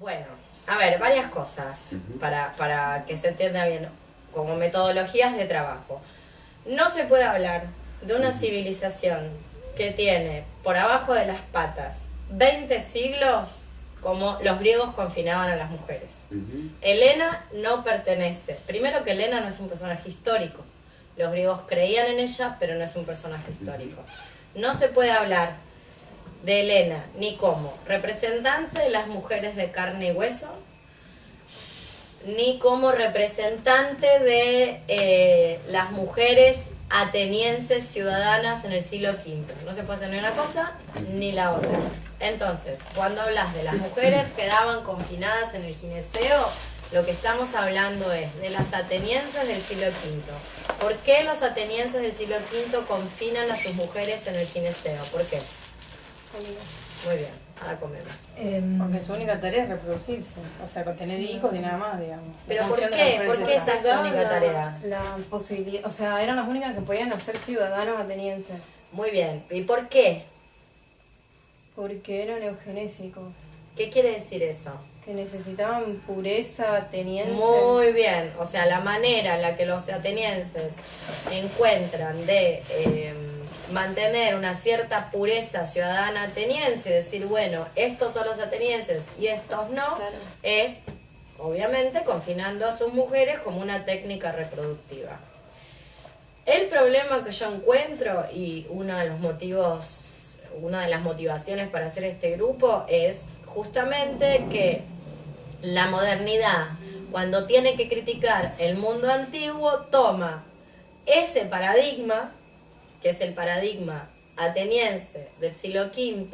Bueno, a ver, varias cosas para que se entienda bien, como metodologías de trabajo. No se puede hablar de una civilización que tiene por abajo de las patas 20 siglos como los griegos confinaban a las mujeres. Helena no pertenece. Primero que Helena no es un personaje histórico. Los griegos creían en ella, pero no es un personaje histórico. No se puede hablar de Helena ni como representante de las mujeres de carne y hueso, ni como representante de las mujeres atenienses ciudadanas en el siglo V. No se puede hacer ni una cosa ni la otra. Entonces, cuando hablas de las mujeres que quedaban confinadas en el gineceo, lo que estamos hablando es de las atenienses del siglo V. ¿Por qué los atenienses del siglo V confinan a sus mujeres en el gineceo? ¿Por qué? Muy bien, ahora comemos. Porque su única tarea es reproducirse, o sea, con tener hijos y nada más, digamos. ¿Pero por qué? ¿Por qué esa es su única tarea? La posibilidad, o sea, eran las únicas que podían ser ciudadanos atenienses. Muy bien, ¿y por qué? Porque eran eugenésicos, ¿Qué quiere decir eso? que necesitaban pureza ateniense. Muy bien, o sea, la manera en la que los atenienses encuentran de mantener una cierta pureza ciudadana ateniense, decir, bueno, estos son los atenienses y estos no, Claro. es obviamente confinando a sus mujeres como una técnica reproductiva. El problema que yo encuentro, y uno de los motivos, una de las motivaciones para hacer este grupo, es justamente que la modernidad, cuando tiene que criticar el mundo antiguo, toma ese paradigma, que es el paradigma ateniense del siglo V,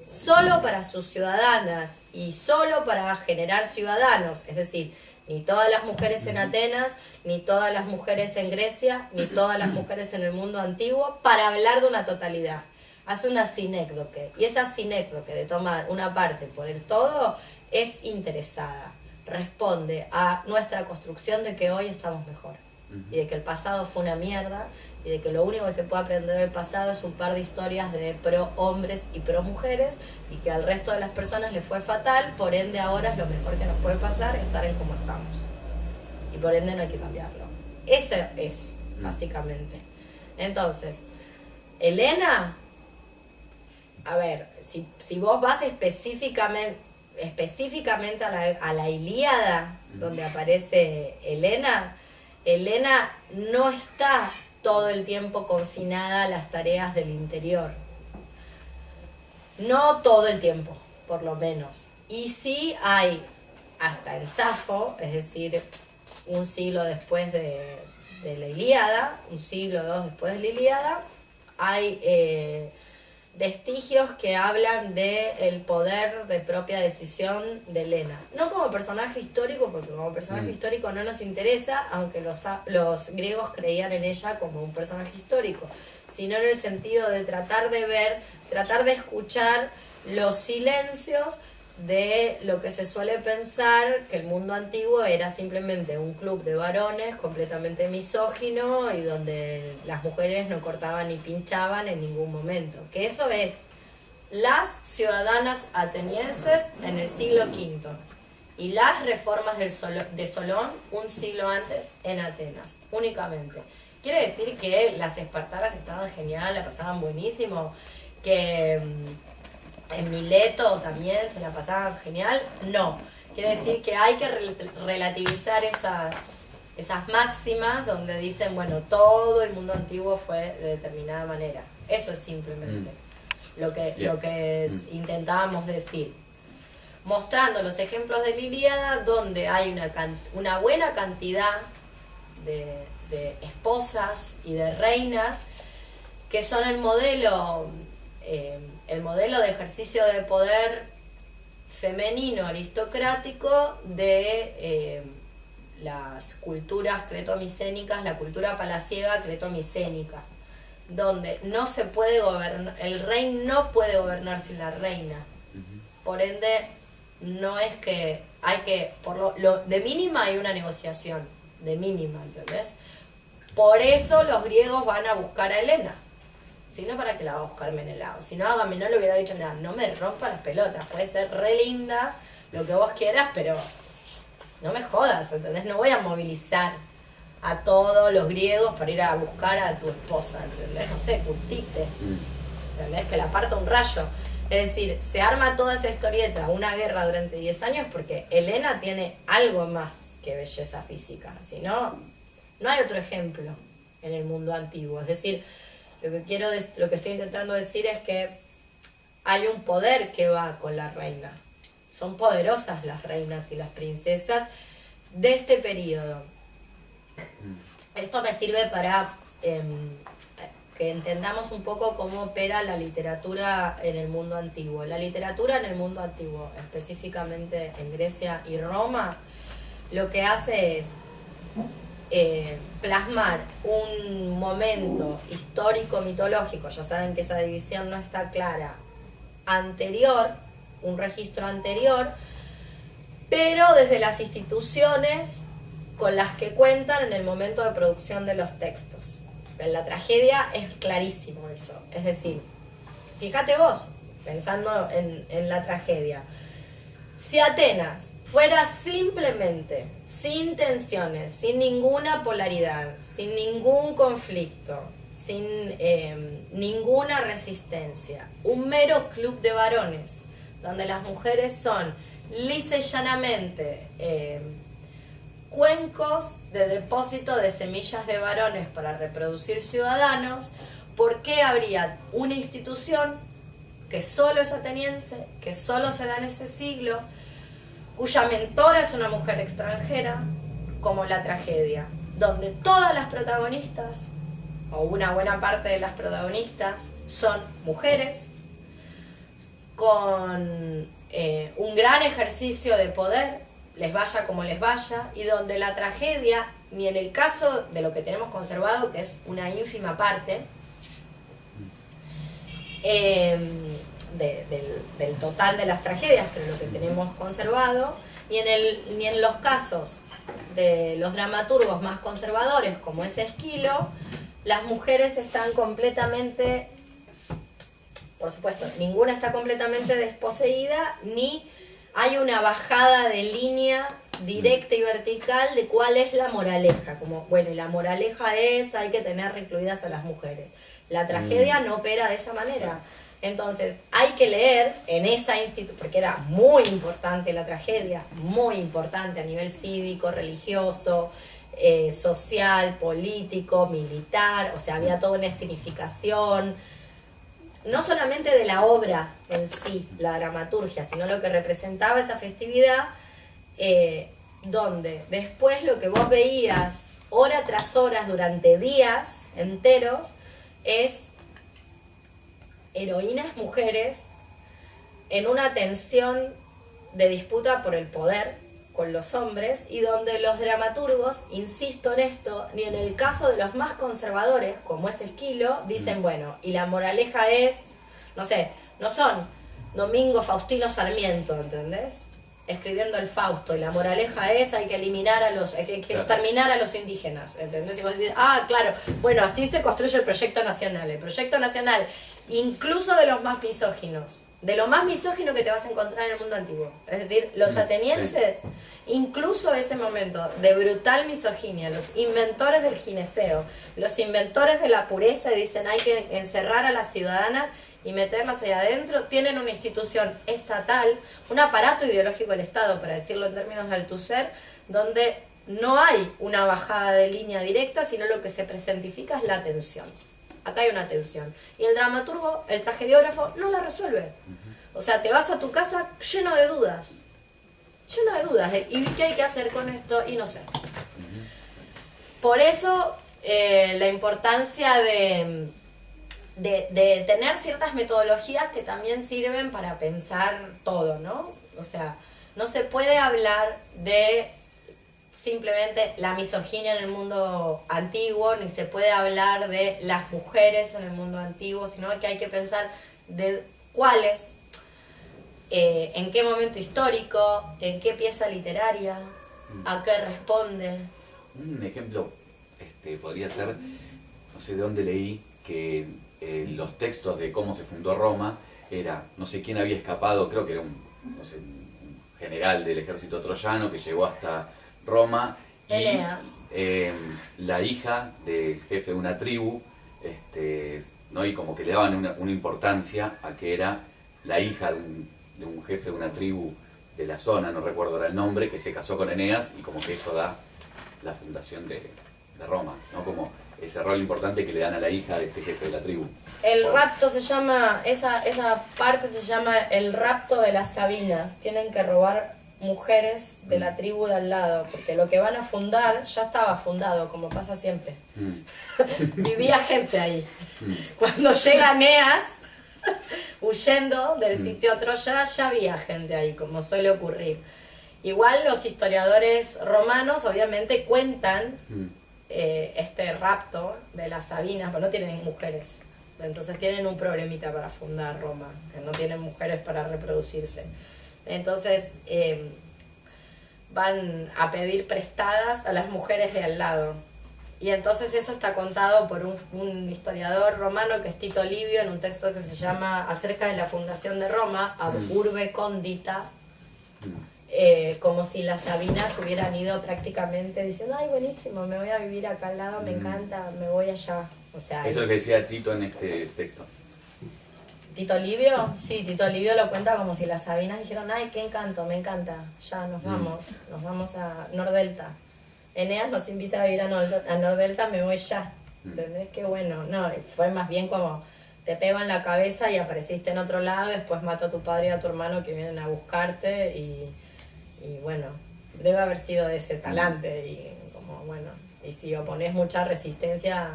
solo para sus ciudadanas y solo para generar ciudadanos, es decir, ni todas las mujeres en Atenas, ni todas las mujeres en Grecia, ni todas las mujeres en el mundo antiguo, para hablar de una totalidad. Hace una sinécdoque, y esa sinécdoque de tomar una parte por el todo es interesada, responde a nuestra construcción de que hoy estamos mejor, y de que el pasado fue una mierda, y de que lo único que se puede aprender del pasado es un par de historias de pro hombres y pro mujeres, y que al resto de las personas les fue fatal, por ende ahora es lo mejor que nos puede pasar estar en como estamos, y por ende no hay que cambiarlo. Eso es, básicamente. Entonces, Helena, a ver, si vos vas específicamente a la Ilíada, donde aparece Helena, Helena no está todo el tiempo confinada a las tareas del interior. No todo el tiempo, por lo menos. Y sí hay, hasta en Safo, es decir, un siglo después de la Ilíada, un siglo o dos después de la Ilíada, hay vestigios que hablan del poder de propia decisión de Helena. No como personaje histórico, porque como personaje histórico no nos interesa, aunque los griegos creían en ella como un personaje histórico, sino en el sentido de tratar de ver, tratar de escuchar los silencios de lo que se suele pensar que el mundo antiguo era simplemente un club de varones completamente misógino y donde las mujeres no cortaban ni pinchaban en ningún momento. Que eso es las ciudadanas atenienses en el siglo V y las reformas de Solón un siglo antes en Atenas, únicamente. Quiere decir que las espartanas estaban genial, la pasaban buenísimo, que en Mileto también se la pasaban genial. No, quiere decir que hay que relativizar esas máximas donde dicen, bueno, todo el mundo antiguo fue de determinada manera. Eso es simplemente lo que intentábamos decir, mostrando los ejemplos de la Ilíada donde hay una buena cantidad de esposas y de reinas que son el modelo de ejercicio de poder femenino aristocrático de las culturas cretomicénicas, la cultura palaciega cretomicénica, donde no se puede gobernar, el rey no puede gobernar sin la reina. Por ende, no es que hay que, de mínima hay una negociación, de mínima, ¿entendés? Por eso los griegos van a buscar a Helena. Si no, ¿para qué la va a buscar Menelao? Si no, Agamenón le hubiera dicho, mira, no me rompa las pelotas, puede ser re linda, lo que vos quieras, pero no me jodas, ¿entendés? No voy a movilizar a todos los griegos para ir a buscar a tu esposa, ¿entendés? No sé, curtite, ¿entendés? Que la parta un rayo. Es decir, se arma toda esa historieta, una guerra durante 10 años, porque Helena tiene algo más que belleza física. Si no, no hay otro ejemplo en el mundo antiguo. Es decir, lo que estoy intentando decir es que hay un poder que va con la reina. Son poderosas las reinas y las princesas de este periodo. Esto me sirve para que entendamos un poco cómo opera la literatura en el mundo antiguo. La literatura en el mundo antiguo, específicamente en Grecia y Roma, lo que hace es plasmar un momento histórico mitológico, ya saben que esa división no está clara, anterior, un registro anterior, pero desde las instituciones con las que cuentan en el momento de producción de los textos. En la tragedia es clarísimo eso. Es decir, fíjate vos, pensando en la tragedia, si Atenas fuera simplemente, sin tensiones, sin ninguna polaridad, sin ningún conflicto, sin ninguna resistencia, un mero club de varones, donde las mujeres son lisa y llanamente cuencos de depósito de semillas de varones para reproducir ciudadanos, ¿por qué habría una institución que solo es ateniense, que solo se da en ese siglo, cuya mentora es una mujer extranjera, como la tragedia, donde todas las protagonistas, o una buena parte de las protagonistas, son mujeres, con un gran ejercicio de poder, les vaya como les vaya, y donde la tragedia, ni en el caso de lo que tenemos conservado, que es una ínfima parte del total de las tragedias, pero lo que tenemos conservado, ni en los casos de los dramaturgos más conservadores, como es Esquilo, las mujeres están completamente, por supuesto, ninguna está completamente desposeída, ni hay una bajada de línea directa y vertical de cuál es la moraleja. Como, bueno, y la moraleja es, hay que tener recluidas a las mujeres. La tragedia no opera de esa manera. Entonces, hay que leer en esa institución, porque era muy importante la tragedia, muy importante a nivel cívico, religioso, social, político, militar, o sea, había toda una significación, no solamente de la obra en sí, la dramaturgia, sino lo que representaba esa festividad, donde después lo que vos veías hora tras hora durante días enteros es heroínas mujeres en una tensión de disputa por el poder con los hombres, y donde los dramaturgos, insisto en esto, ni en el caso de los más conservadores, como es Esquilo, dicen, bueno, y la moraleja es, no sé, no son Domingo Faustino Sarmiento, ¿entendés? Escribiendo el Fausto, y la moraleja es, hay que eliminar a los, hay que exterminar a los indígenas, ¿entendés? Y vos decís, ah, claro, bueno, así se construye el proyecto nacional. El proyecto nacional, incluso de los más misóginos, de lo más misógino que te vas a encontrar en el mundo antiguo. Es decir, los atenienses, incluso ese momento de brutal misoginia, los inventores del gineceo, los inventores de la pureza, y dicen hay que encerrar a las ciudadanas y meterlas ahí adentro, tienen una institución estatal, un aparato ideológico del Estado, para decirlo en términos de Althusser, donde no hay una bajada de línea directa, sino lo que se presentifica es la tensión. Acá hay una tensión. Y el dramaturgo, el tragediógrafo, no la resuelve. O sea, te vas a tu casa lleno de dudas. Lleno de dudas. ¿Y qué hay que hacer con esto? Y no sé. Por eso, la importancia de tener ciertas metodologías que también sirven para pensar todo, ¿no? O sea, no se puede hablar de simplemente la misoginia en el mundo antiguo, ni se puede hablar de las mujeres en el mundo antiguo, sino que hay que pensar de cuáles, en qué momento histórico, en qué pieza literaria, a qué responde. Un ejemplo podría ser, no sé de dónde leí, que los textos de cómo se fundó Roma era, no sé quién había escapado, creo que era un general del ejército troyano que llegó hasta Roma. Y Eneas. la hija del jefe de una tribu, ¿no? Y como que le daban una importancia a que era la hija de un jefe de una tribu de la zona, no recuerdo ahora el nombre, que se casó con Eneas, y como que eso da la fundación de Roma, ¿no? Como ese rol importante que le dan a la hija de este jefe de la tribu. El rapto se llama, esa parte se llama el rapto de las Sabinas. Tienen que robar mujeres de la tribu de al lado, porque lo que van a fundar ya estaba fundado, como pasa siempre. Vivía gente ahí. Cuando llega Eneas, huyendo del sitio Troya, ya había gente ahí, como suele ocurrir. Igual los historiadores romanos obviamente cuentan este rapto de las Sabinas, pero no tienen mujeres. Entonces tienen un problemita para fundar Roma, que no tienen mujeres para reproducirse. Entonces van a pedir prestadas a las mujeres de al lado. Y entonces eso está contado por un historiador romano que es Tito Livio en un texto que se llama Acerca de la fundación de Roma, Ab Urbe Condita, como si las Sabinas hubieran ido prácticamente diciendo, ay, buenísimo, me voy a vivir acá al lado, me encanta, me voy allá. O sea, eso es lo que decía Tito en este texto. ¿Tito Livio? Sí, Tito Livio lo cuenta como si las Sabinas dijeron, ay, qué encanto, me encanta, ya nos vamos a Nordelta. Eneas nos invita a vivir a Nordelta, me voy ya. ¿Entendés? Qué bueno. No, fue más bien como te pego en la cabeza y apareciste en otro lado, después mato a tu padre y a tu hermano que vienen a buscarte y bueno, debe haber sido de ese talante y como bueno, y si opones mucha resistencia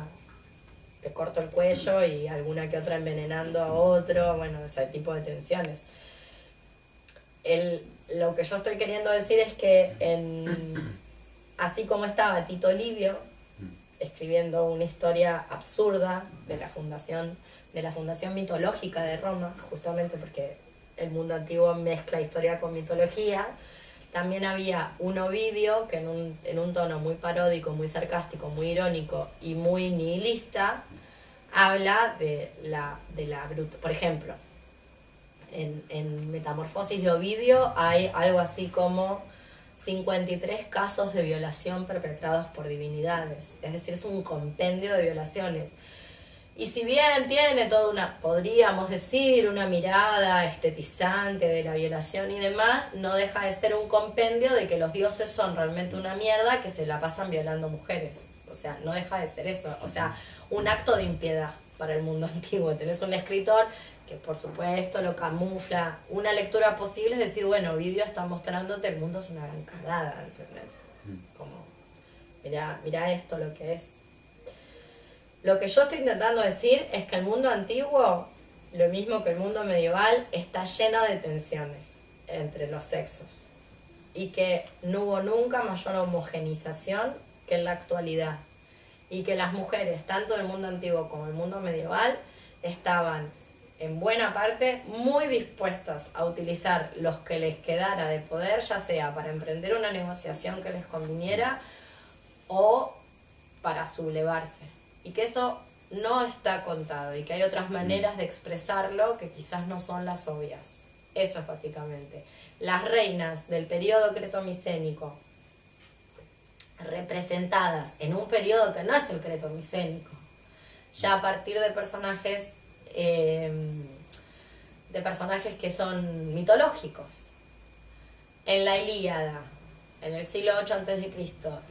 te corto el cuello y alguna que otra envenenando a otro, bueno, ese tipo de tensiones. Lo que yo estoy queriendo decir es que así como estaba Tito Livio escribiendo una historia absurda de la fundación mitológica de Roma, justamente porque el mundo antiguo mezcla historia con mitología, también había un Ovidio que en un tono muy paródico, muy sarcástico, muy irónico y muy nihilista, habla de la bruta. Por ejemplo, en Metamorfosis de Ovidio hay algo así como 53 casos de violación perpetrados por divinidades. Es decir, es un compendio de violaciones. Y si bien tiene toda una, podríamos decir, una mirada estetizante de la violación y demás, no deja de ser un compendio de que los dioses son realmente una mierda que se la pasan violando mujeres. O sea, no deja de ser eso. O sea, un acto de impiedad para el mundo antiguo. Tenés un escritor que por supuesto lo camufla. Una lectura posible es decir, bueno, Ovidio está mostrándote el mundo es una gran cagada, ¿entendés? Como, mirá esto lo que es. Lo que yo estoy intentando decir es que el mundo antiguo, lo mismo que el mundo medieval, está lleno de tensiones entre los sexos y que no hubo nunca mayor homogenización que en la actualidad y que las mujeres, tanto del mundo antiguo como del mundo medieval, estaban en buena parte muy dispuestas a utilizar los que les quedara de poder, ya sea para emprender una negociación que les conviniera o para sublevarse. Y que eso no está contado y que hay otras maneras de expresarlo que quizás no son las obvias. Eso es básicamente. Las reinas del periodo cretomicénico, representadas en un periodo que no es el cretomicénico, ya a partir de personajes que son mitológicos. En la Ilíada, en el siglo VIII a.C.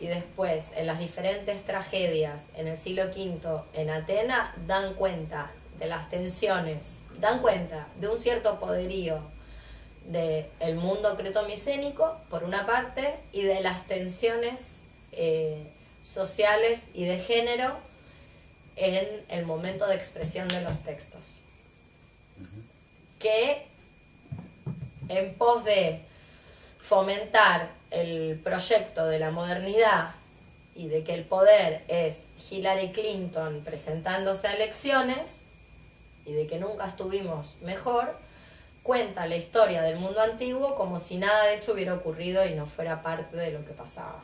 y después en las diferentes tragedias en el siglo V en Atena, dan cuenta de las tensiones, dan cuenta de un cierto poderío del mundo cretomicénico, por una parte, y de las tensiones sociales y de género en el momento de expresión de los textos. Que en pos de fomentar el proyecto de la modernidad y de que el poder es Hillary Clinton presentándose a elecciones y de que nunca estuvimos mejor, cuenta la historia del mundo antiguo como si nada de eso hubiera ocurrido y no fuera parte de lo que pasaba.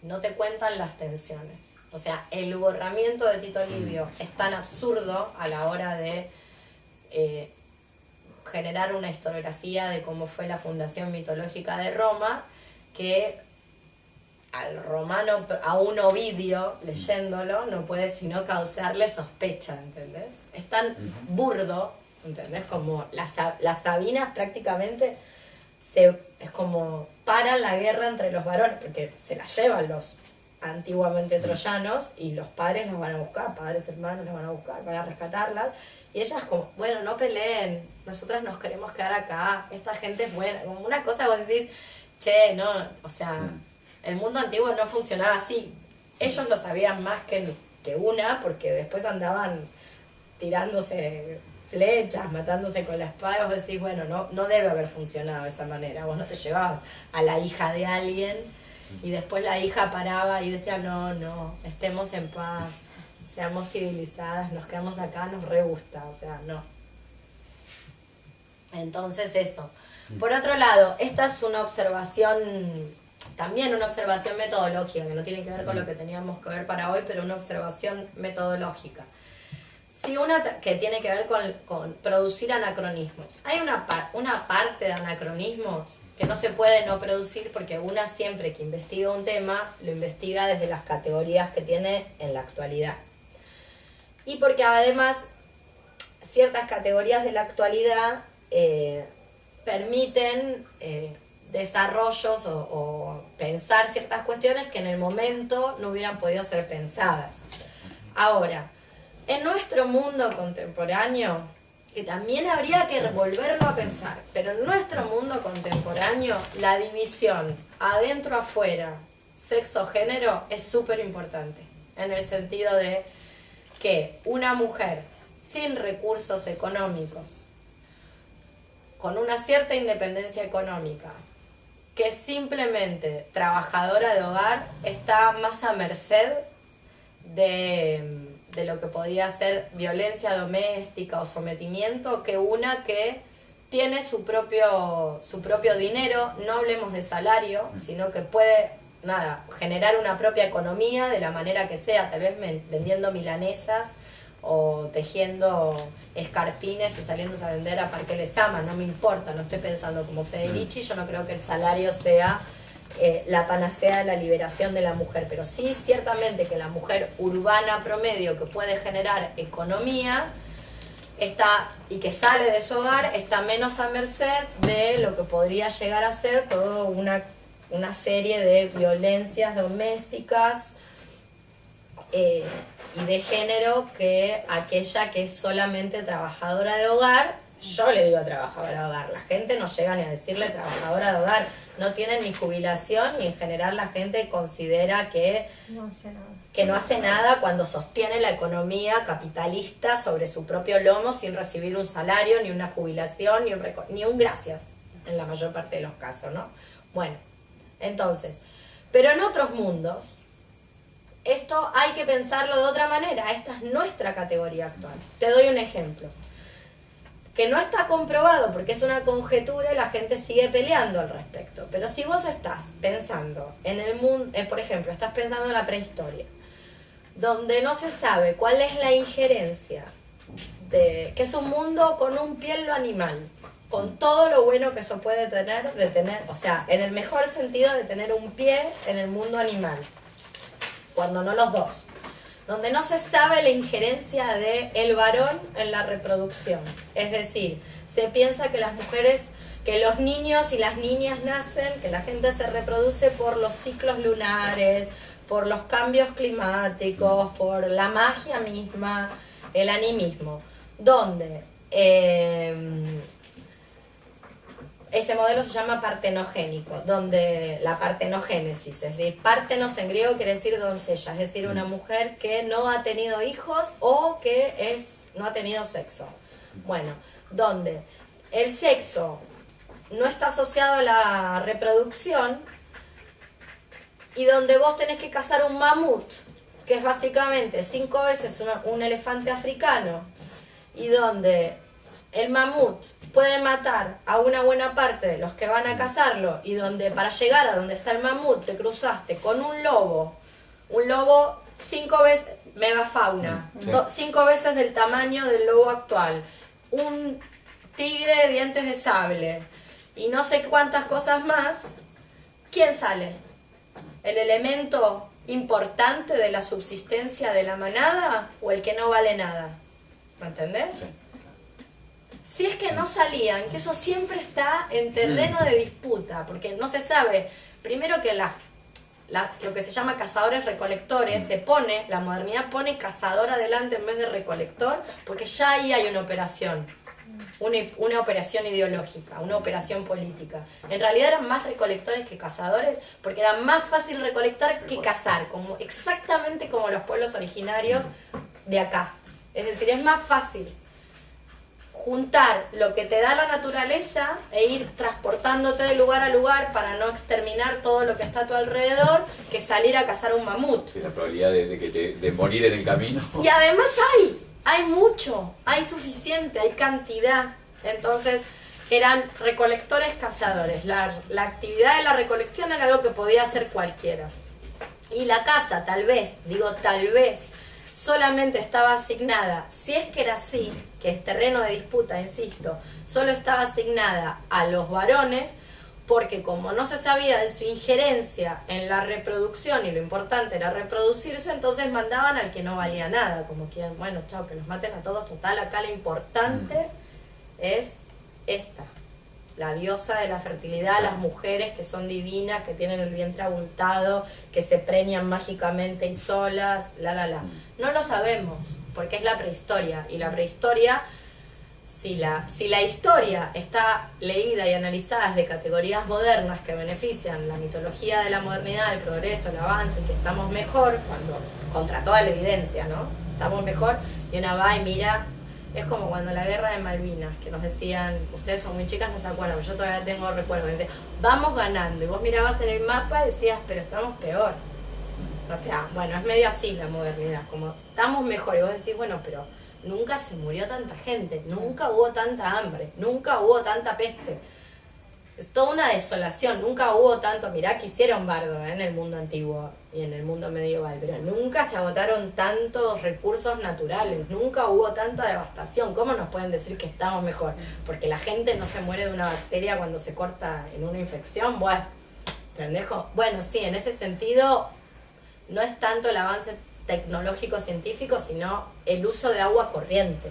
No te cuentan las tensiones. O sea, el borramiento de Tito Livio es tan absurdo a la hora de generar una historiografía de cómo fue la fundación mitológica de Roma, que al romano, a un Ovidio, leyéndolo, no puede sino causarle sospecha, ¿entendés? Es tan burdo, ¿entendés? Como las Sabinas prácticamente es como paran la guerra entre los varones, porque se la llevan los antiguamente troyanos y los padres las van a buscar, padres, hermanos las van a buscar, van a rescatarlas, y ellas como, bueno, no peleen, nosotras nos queremos quedar acá, esta gente es buena, como una cosa vos decís, che, no, o sea, el mundo antiguo no funcionaba así, ellos lo sabían más que una, porque después andaban tirándose flechas, matándose con la espada, y vos decís, bueno, no debe haber funcionado de esa manera, vos no te llevabas a la hija de alguien y después la hija paraba y decía, no, estemos en paz, seamos civilizadas, nos quedamos acá, nos re gusta, o sea, no. Entonces eso. Por otro lado, esta es una observación, también una observación metodológica, que no tiene que ver con lo que teníamos que ver para hoy, pero una observación metodológica. Sí, que tiene que ver con producir anacronismos. Hay una parte de anacronismos que no se puede no producir, porque una siempre que investiga un tema, lo investiga desde las categorías que tiene en la actualidad. Y porque además ciertas categorías de la actualidad permiten desarrollos o pensar ciertas cuestiones que en el momento no hubieran podido ser pensadas. Ahora, en nuestro mundo contemporáneo, que también habría que volverlo a pensar, pero en nuestro mundo contemporáneo la división adentro-afuera, sexo-género es súper importante, en el sentido de que una mujer sin recursos económicos, con una cierta independencia económica, que es simplemente trabajadora de hogar, está más a merced de lo que podría ser violencia doméstica o sometimiento que una que tiene su propio dinero, no hablemos de salario, sino que puede generar una propia economía de la manera que sea, tal vez vendiendo milanesas o tejiendo escarpines y saliéndose a vender a Parque Lezama, no me importa, no estoy pensando como Federici, yo no creo que el salario sea la panacea de la liberación de la mujer, pero sí ciertamente que la mujer urbana promedio que puede generar economía y que sale de su hogar está menos a merced de lo que podría llegar a ser toda una serie de violencias domésticas y de género que aquella que es solamente trabajadora de hogar. Yo le digo trabajadora de hogar, la gente no llega ni a decirle trabajadora de hogar, no tienen ni jubilación y en general la gente considera que no hace nada cuando sostiene la economía capitalista sobre su propio lomo sin recibir un salario, ni una jubilación, ni un gracias, en la mayor parte de los casos, ¿no? Bueno, entonces, pero en otros mundos, esto hay que pensarlo de otra manera, esta es nuestra categoría actual. Te doy un ejemplo que no está comprobado porque es una conjetura y la gente sigue peleando al respecto. Pero si vos estás pensando en el mundo, por ejemplo, estás pensando en la prehistoria, donde no se sabe cuál es la injerencia, que es un mundo con un piel animal, con todo lo bueno que eso puede tener, o sea, en el mejor sentido de tener un pie en el mundo animal, cuando no los dos. Donde no se sabe la injerencia del varón en la reproducción. Es decir, se piensa que las mujeres, que los niños y las niñas nacen, que la gente se reproduce por los ciclos lunares, por los cambios climáticos, por la magia misma, el animismo. Donde ese modelo se llama partenogénico, donde la partenogénesis, es decir, partenos en griego quiere decir doncella, es decir, una mujer que no ha tenido hijos o que no ha tenido sexo. Bueno, donde el sexo no está asociado a la reproducción y donde vos tenés que cazar un mamut, que es básicamente 5 veces un elefante africano, y donde el mamut puede matar a una buena parte de los que van a cazarlo y donde para llegar a donde está el mamut te cruzaste con un lobo 5 veces, megafauna, 5 veces del tamaño del lobo actual, un tigre de dientes de sable y no sé cuántas cosas más, ¿quién sale? ¿El elemento importante de la subsistencia de la manada o el que no vale nada? ¿Me entendés? Sí. Si es que no salían, que eso siempre está en terreno de disputa, porque no se sabe, primero que lo que se llama cazadores-recolectores, la modernidad pone cazador adelante en vez de recolector, porque ya ahí hay una operación, una operación ideológica, una operación política. En realidad eran más recolectores que cazadores, porque era más fácil recolectar que cazar, exactamente como los pueblos originarios de acá. Es decir, es más fácil juntar lo que te da la naturaleza e ir transportándote de lugar a lugar para no exterminar todo lo que está a tu alrededor, que salir a cazar un mamut. Sí, la probabilidad de morir en el camino. Y además hay mucho, hay suficiente, hay cantidad. Entonces eran recolectores cazadores. La actividad de la recolección era algo que podía hacer cualquiera. Y la caza, tal vez, solamente estaba asignada, si es que era así, que es terreno de disputa, insisto, solo estaba asignada a los varones, porque como no se sabía de su injerencia en la reproducción y lo importante era reproducirse, entonces mandaban al que no valía nada, como quien, bueno, chao, que los maten a todos, total, acá lo importante es esta, la diosa de la fertilidad, las mujeres que son divinas, que tienen el vientre abultado, que se preñan mágicamente y solas, No lo sabemos, porque es la prehistoria, y la prehistoria, si la historia está leída y analizada desde categorías modernas que benefician la mitología de la modernidad, el progreso, el avance, que estamos mejor, cuando contra toda la evidencia, ¿no? Estamos mejor, y una va y mira. Es como cuando la guerra de Malvinas, que nos decían, ustedes son muy chicas, no se acuerdan, yo todavía tengo recuerdos, decían, vamos ganando, y vos mirabas en el mapa y decías, pero estamos peor. O sea, bueno, es medio así la modernidad, como estamos mejor, y vos decís, bueno, pero nunca se murió tanta gente, nunca hubo tanta hambre, nunca hubo tanta peste. Es toda una desolación, nunca hubo tanto, mirá que hicieron bardo en el mundo antiguo y en el mundo medieval, pero nunca se agotaron tantos recursos naturales, nunca hubo tanta devastación. ¿Cómo nos pueden decir que estamos mejor? Porque la gente no se muere de una bacteria cuando se corta en una infección. Bueno, ¿entendés? Bueno, sí, en ese sentido no es tanto el avance tecnológico científico, sino el uso de agua corriente.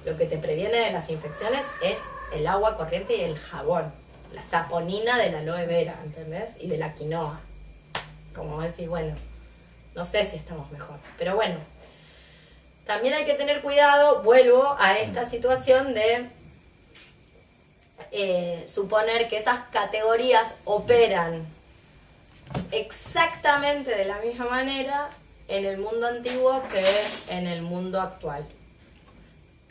Lo que te previene de las infecciones es el agua corriente y el jabón. La saponina de la aloe vera, ¿entendés? Y de la quinoa. Como decís, bueno, no sé si estamos mejor. Pero bueno, también hay que tener cuidado, vuelvo a esta situación de suponer que esas categorías operan exactamente de la misma manera en el mundo antiguo que en el mundo actual.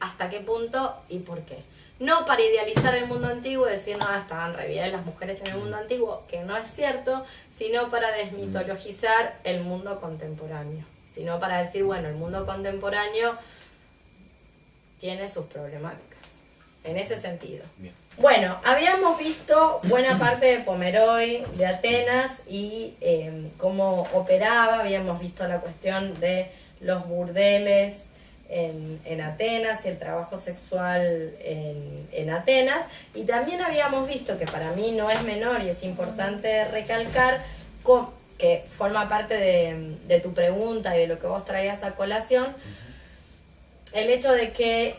¿Hasta qué punto y por qué? No para idealizar el mundo antiguo y decir, no, estaban re bien las mujeres en el mundo antiguo, que no es cierto, sino para desmitologizar el mundo contemporáneo. Sino para decir, bueno, el mundo contemporáneo tiene sus problemáticas. En ese sentido. Bien. Bueno, habíamos visto buena parte de Pomeroy, de Atenas y cómo operaba, habíamos visto la cuestión de los burdeles en Atenas y el trabajo sexual en Atenas, y también habíamos visto, que para mí no es menor y es importante recalcar, que forma parte de tu pregunta y de lo que vos traías a colación, el hecho de que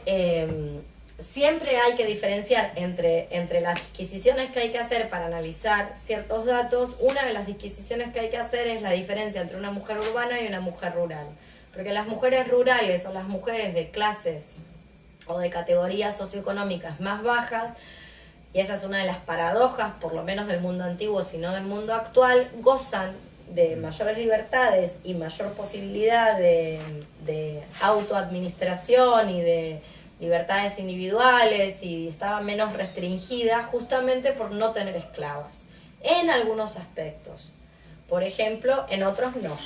siempre hay que diferenciar entre las disquisiciones que hay que hacer para analizar ciertos datos. Una de las disquisiciones que hay que hacer es la diferencia entre una mujer urbana y una mujer rural. Porque las mujeres rurales o las mujeres de clases o de categorías socioeconómicas más bajas, y esa es una de las paradojas, por lo menos del mundo antiguo, sino del mundo actual, gozan de mayores libertades y mayor posibilidad de autoadministración y de libertades individuales, y estaban menos restringidas justamente por no tener esclavas. En algunos aspectos. Por ejemplo, en otros no.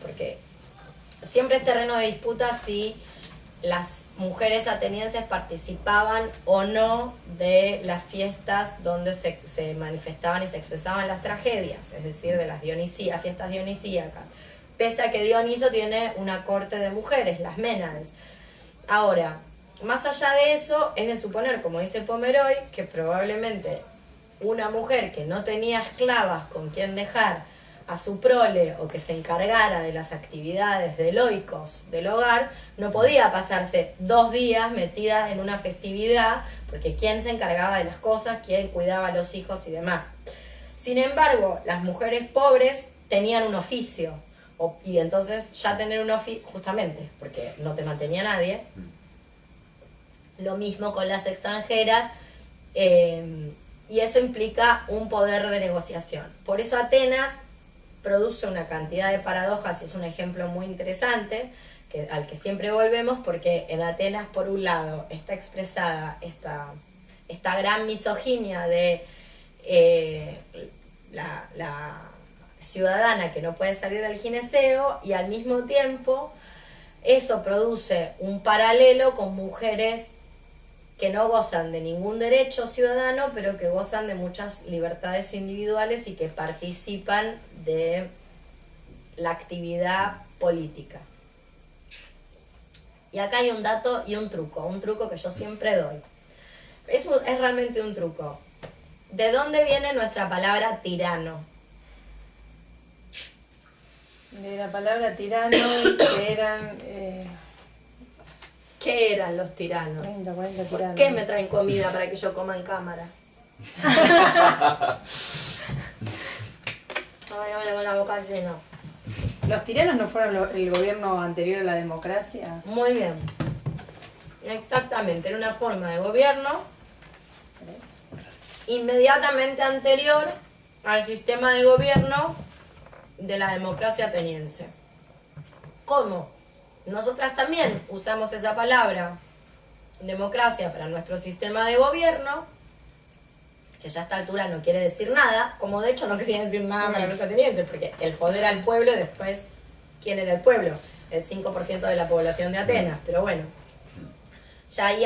Porque siempre es terreno de disputa si las mujeres atenienses participaban o no de las fiestas donde se manifestaban y se expresaban las tragedias, es decir, de las fiestas dionisíacas. Pese a que Dioniso tiene una corte de mujeres, las Ménades. Ahora, más allá de eso, es de suponer, como dice Pomeroy, que probablemente una mujer que no tenía esclavas con quien dejar a su prole o que se encargara de las actividades del oikos del hogar, no podía pasarse 2 días metida en una festividad, porque quién se encargaba de las cosas, quién cuidaba a los hijos y demás. Sin embargo, las mujeres pobres tenían un oficio, y entonces ya tener un oficio, justamente, porque no te mantenía nadie, lo mismo con las extranjeras, y eso implica un poder de negociación. Por eso Atenas produce una cantidad de paradojas y es un ejemplo muy interesante al que siempre volvemos, porque en Atenas, por un lado, está expresada esta gran misoginia de la ciudadana que no puede salir del gineceo, y al mismo tiempo eso produce un paralelo con mujeres que no gozan de ningún derecho ciudadano, pero que gozan de muchas libertades individuales y que participan de la actividad política. Y acá hay un dato y un truco que yo siempre doy. Es realmente un truco. ¿De dónde viene nuestra palabra tirano? De la palabra tirano, que eran ¿Qué eran los tiranos? 30, 40 ¿Por tiranos. qué me traen comida para que yo coma en cámara? Ay, con la boca llena. ¿Los tiranos no fueron el gobierno anterior a la democracia? Muy bien. Exactamente, era una forma de gobierno inmediatamente anterior al sistema de gobierno de la democracia ateniense. ¿Cómo? Nosotras también usamos esa palabra, democracia, para nuestro sistema de gobierno, que ya a esta altura no quiere decir nada, como de hecho no quería decir nada para los atenienses, porque el poder al pueblo, y después, ¿quién era el pueblo? El 5% de la población de Atenas, pero bueno. Ya ahí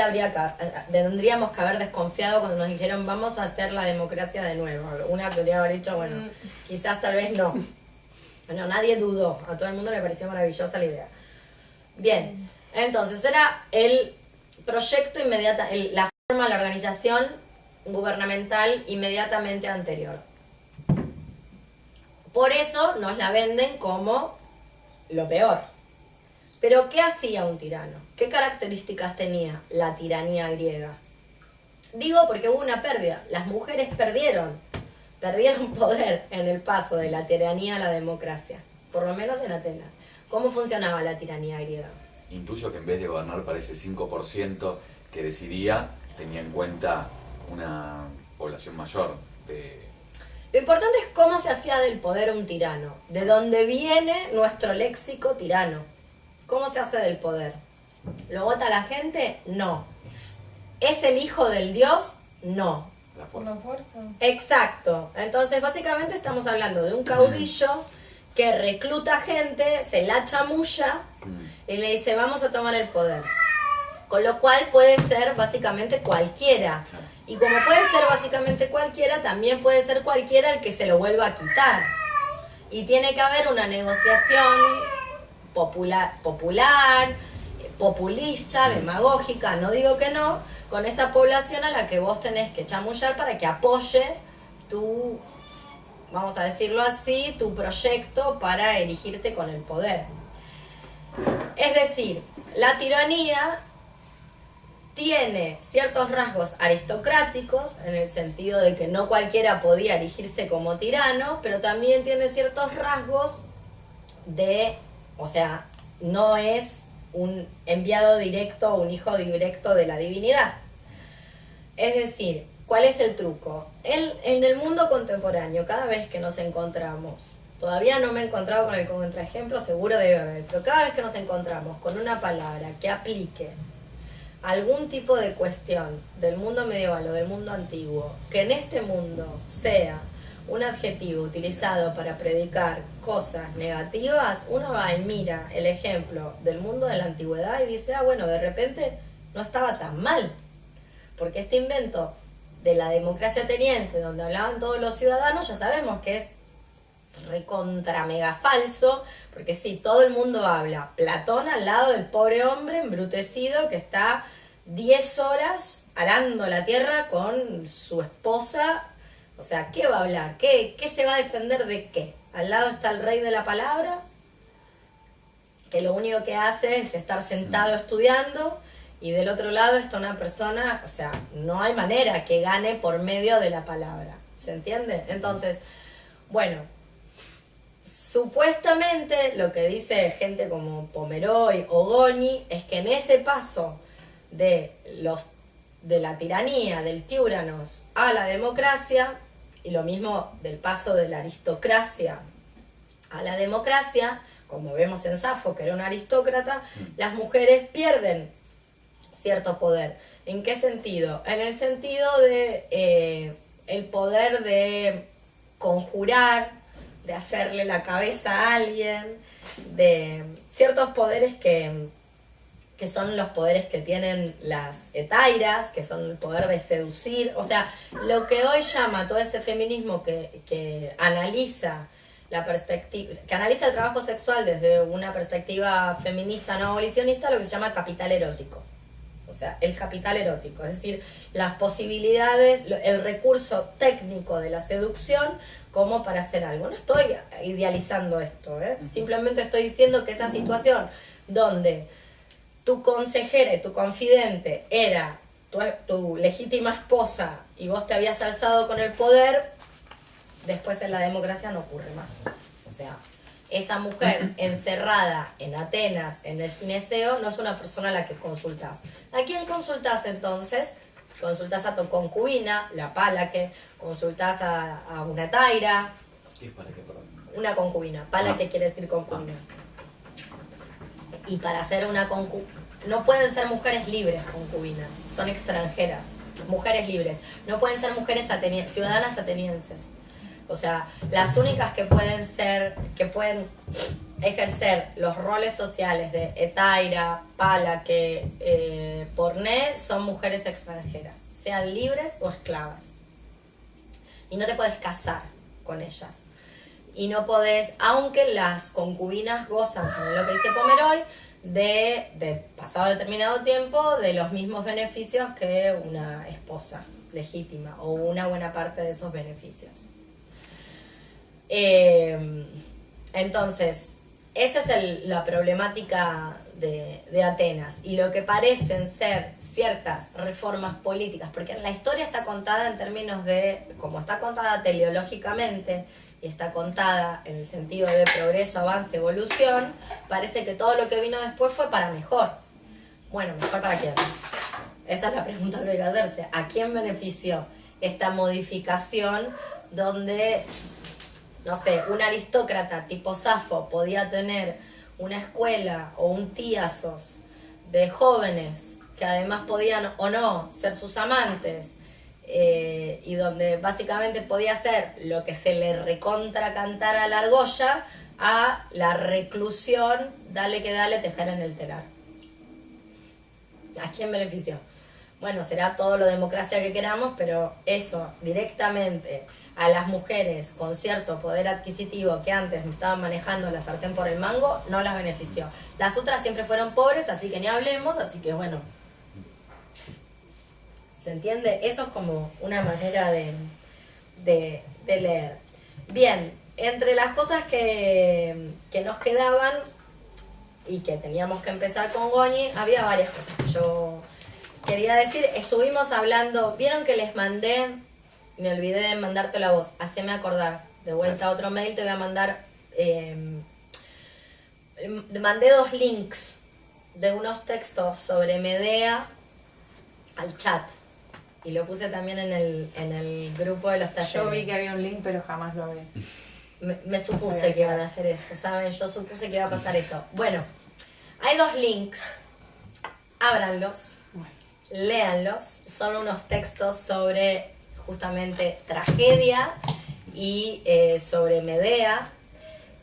tendríamos que haber desconfiado cuando nos dijeron vamos a hacer la democracia de nuevo. Una podría haber dicho, bueno, quizás tal vez no. Bueno, nadie dudó, a todo el mundo le pareció maravillosa la idea. Bien, entonces era el proyecto inmediato, la forma, la organización gubernamental inmediatamente anterior. Por eso nos la venden como lo peor. Pero ¿qué hacía un tirano? ¿Qué características tenía la tiranía griega? Digo porque hubo una pérdida. Las mujeres perdieron poder en el paso de la tiranía a la democracia, por lo menos en Atenas. ¿Cómo funcionaba la tiranía griega? Intuyo que en vez de gobernar para ese 5% que decidía, tenía en cuenta una población mayor de... Lo importante es cómo se hacía del poder un tirano. ¿De dónde viene nuestro léxico tirano? ¿Cómo se hace del poder? ¿Lo vota la gente? No. ¿Es el hijo del dios? No. La Por fuerza. la fuerza. Exacto. Entonces, básicamente estamos hablando de un caudillo que recluta gente, se la chamulla y le dice, vamos a tomar el poder. Con lo cual puede ser básicamente cualquiera. Y como puede ser básicamente cualquiera, también puede ser cualquiera el que se lo vuelva a quitar. Y tiene que haber una negociación popular, populista, demagógica, no digo que no, con esa población a la que vos tenés que chamullar para que apoye tu, vamos a decirlo así, tu proyecto para erigirte con el poder. Es decir, la tiranía tiene ciertos rasgos aristocráticos, en el sentido de que no cualquiera podía erigirse como tirano, pero también tiene ciertos rasgos de, o sea, no es un enviado directo o un hijo directo de la divinidad. Es decir, ¿cuál es el truco? En el mundo contemporáneo, cada vez que nos encontramos, todavía no me he encontrado con el contraejemplo, seguro debe haber, pero cada vez que nos encontramos con una palabra que aplique algún tipo de cuestión del mundo medieval o del mundo antiguo, que en este mundo sea un adjetivo utilizado para predicar cosas negativas, uno va y mira el ejemplo del mundo de la antigüedad y dice, bueno, de repente no estaba tan mal, porque este invento de la democracia ateniense, donde hablaban todos los ciudadanos, ya sabemos que es recontra mega falso, porque sí, todo el mundo habla. Platón al lado del pobre hombre embrutecido que está 10 horas arando la tierra con su esposa. O sea, ¿qué va a hablar? ¿Qué se va a defender de qué? Al lado está el rey de la palabra, que lo único que hace es estar sentado estudiando, y del otro lado está una persona, o sea, no hay manera que gane por medio de la palabra. ¿Se entiende? Entonces, bueno, supuestamente lo que dice gente como Pomeroy o Goni es que en ese paso de la tiranía, del tiúranos a la democracia, y lo mismo del paso de la aristocracia a la democracia, como vemos en Safo, que era una aristócrata, las mujeres pierden cierto poder. ¿En qué sentido? En el sentido de el poder de conjurar, de hacerle la cabeza a alguien, de ciertos poderes que son los poderes que tienen las etairas, que son el poder de seducir. O sea, lo que hoy llama todo ese feminismo que analiza la perspectiva, que analiza el trabajo sexual desde una perspectiva feminista no abolicionista, lo que se llama capital erótico. O sea, el capital erótico, es decir, las posibilidades, el recurso técnico de la seducción como para hacer algo. No estoy idealizando esto, simplemente estoy diciendo que esa situación donde tu consejera y tu confidente era tu legítima esposa y vos te habías alzado con el poder, después en la democracia no ocurre más. O sea, esa mujer encerrada en Atenas, en el gineceo, no es una persona a la que consultás. ¿A quién consultás entonces? Consultás a tu concubina, la palaque, consultás a una taira. ¿Qué es palaque, perdón? Una concubina. Palaque quiere decir concubina. Y para ser una concubina, no pueden ser mujeres libres concubinas, son extranjeras, mujeres libres. No pueden ser mujeres ciudadanas atenienses. O sea, las únicas que pueden ejercer los roles sociales de etaira, palaque, porné, son mujeres extranjeras, sean libres o esclavas. Y no te puedes casar con ellas. Y no podés, aunque las concubinas gozan, según lo que dice Pomeroy, de pasado determinado tiempo, de los mismos beneficios que una esposa legítima, o una buena parte de esos beneficios. Entonces, esa es la problemática de Atenas, y lo que parecen ser ciertas reformas políticas, porque la historia está contada en términos de, como está contada teleológicamente, y está contada en el sentido de progreso, avance, evolución, parece que todo lo que vino después fue para mejor. Bueno, ¿mejor para quién? Esa es la pregunta que hay que hacerse. ¿A quién benefició esta modificación donde, no sé, un aristócrata tipo Safo podía tener una escuela o un tíasos de jóvenes que además podían o no ser sus amantes, y donde básicamente podía ser lo que se le recontra cantara a la argolla, a la reclusión, dale que dale, tejer en el telar? ¿A quién benefició? Bueno, será todo lo democracia que queramos, pero eso directamente a las mujeres con cierto poder adquisitivo que antes estaban manejando la sartén por el mango, no las benefició. Las otras siempre fueron pobres, así que ni hablemos, así que bueno. ¿Se entiende? Eso es como una manera de leer. Bien, entre las cosas que nos quedaban y que teníamos que empezar con Goni, había varias cosas que yo quería decir. Estuvimos hablando, vieron que les mandé, me olvidé de mandarte la voz, haceme acordar, de vuelta a otro mail te voy a mandar, mandé 2 links de unos textos sobre Medea al chat. Y lo puse también en el grupo de los talleres. Yo vi que había un link, pero jamás lo vi. Me supuse que iban a hacer eso, ¿saben? Yo supuse que iba a pasar eso. Bueno, hay 2 links. Ábranlos, léanlos. Son unos textos sobre justamente tragedia y sobre Medea,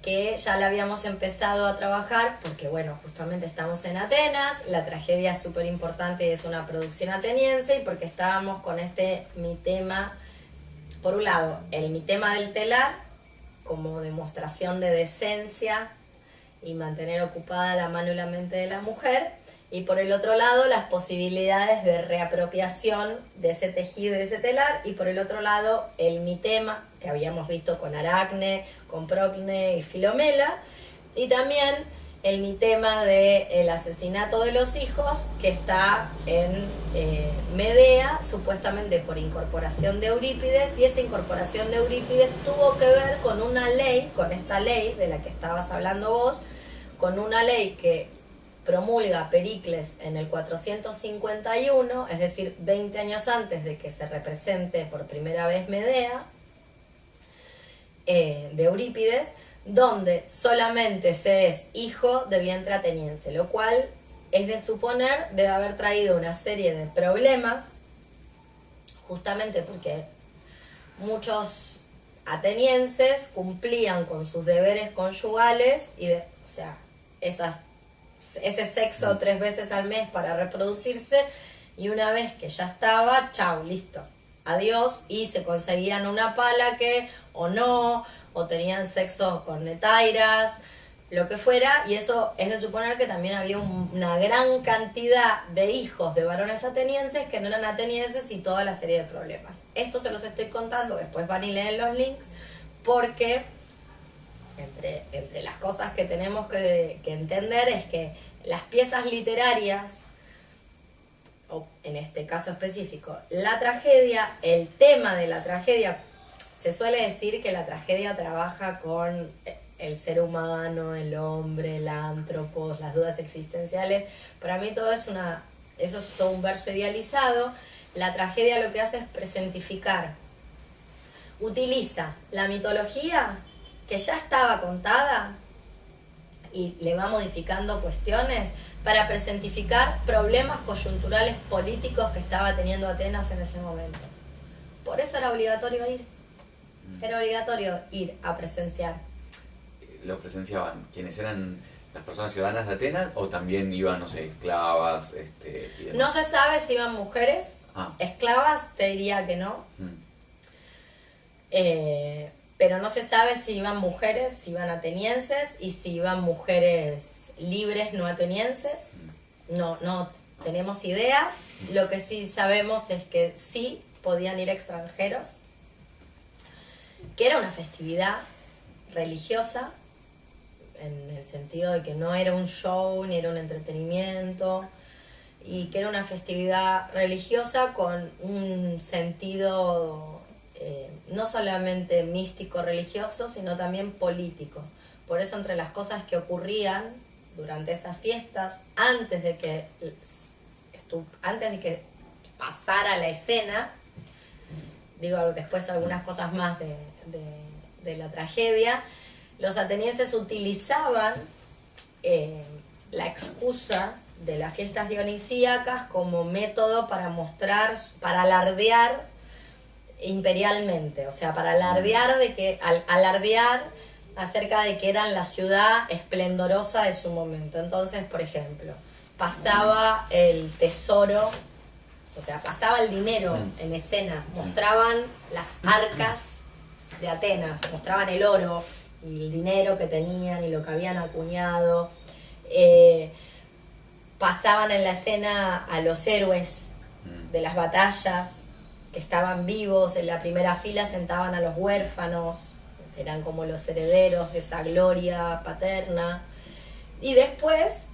que ya la habíamos empezado a trabajar porque, bueno, justamente estamos en Atenas, la tragedia es súper importante y es una producción ateniense, y porque estábamos con mi tema, por un lado, mi tema del telar, como demostración de decencia y mantener ocupada la mano y la mente de la mujer, y por el otro lado las posibilidades de reapropiación de ese tejido y de ese telar, y por el otro lado el mitema que habíamos visto con Aracne, con Procne y Filomela, y también el mitema del asesinato de los hijos que está en Medea, supuestamente por incorporación de Eurípides, y esa incorporación de Eurípides tuvo que ver con una ley, con esta ley de la que estabas hablando vos, con una ley que promulga Pericles en el 451, es decir, 20 años antes de que se represente por primera vez Medea, de Eurípides, donde solamente se es hijo de vientre ateniense, lo cual es de suponer debe haber traído una serie de problemas, justamente porque muchos atenienses cumplían con sus deberes conyugales y o sea, ese sexo 3 veces al mes para reproducirse, y una vez que ya estaba, chau, listo, adiós, y se conseguían una pala que o no, o tenían sexo con netairas, lo que fuera, y eso es de suponer que también había una gran cantidad de hijos de varones atenienses que no eran atenienses, y toda la serie de problemas. Esto se los estoy contando, después van y leen los links, porque entre las cosas que tenemos que entender es que las piezas literarias, o en este caso específico, la tragedia, el tema de la tragedia, se suele decir que la tragedia trabaja con el ser humano, el hombre, el antropos, las dudas existenciales. Para mí todo eso es todo un verso idealizado. La tragedia lo que hace es presentificar, utiliza la mitología que ya estaba contada y le va modificando cuestiones para presentificar problemas coyunturales políticos que estaba teniendo Atenas en ese momento. Por eso era obligatorio ir. Era obligatorio ir a presenciar. ¿Los presenciaban quienes eran las personas ciudadanas de Atenas o también iban, no sé, esclavas? Y demás? No se sabe si iban mujeres, esclavas, te diría que no. Pero no se sabe si iban mujeres, si iban atenienses, y si iban mujeres libres no atenienses. No tenemos idea. Lo que sí sabemos es que sí podían ir extranjeros, que era una festividad religiosa, en el sentido de que no era un show ni era un entretenimiento, y que era una festividad religiosa con un sentido no solamente místico religioso, sino también político. Por eso, entre las cosas que ocurrían durante esas fiestas, antes de que pasara la escena, digo después algunas cosas más de la tragedia, los atenienses utilizaban la excusa de las fiestas dionisíacas como método para mostrar, para alardear imperialmente, o sea, para alardear alardear acerca de que eran la ciudad esplendorosa de su momento. Entonces, por ejemplo, pasaba el tesoro, o sea, pasaba el dinero en escena, mostraban las arcas de Atenas, mostraban el oro y el dinero que tenían y lo que habían acuñado, pasaban en la escena a los héroes de las batallas que estaban vivos, en la primera fila sentaban a los huérfanos, eran como los herederos de esa gloria paterna, y después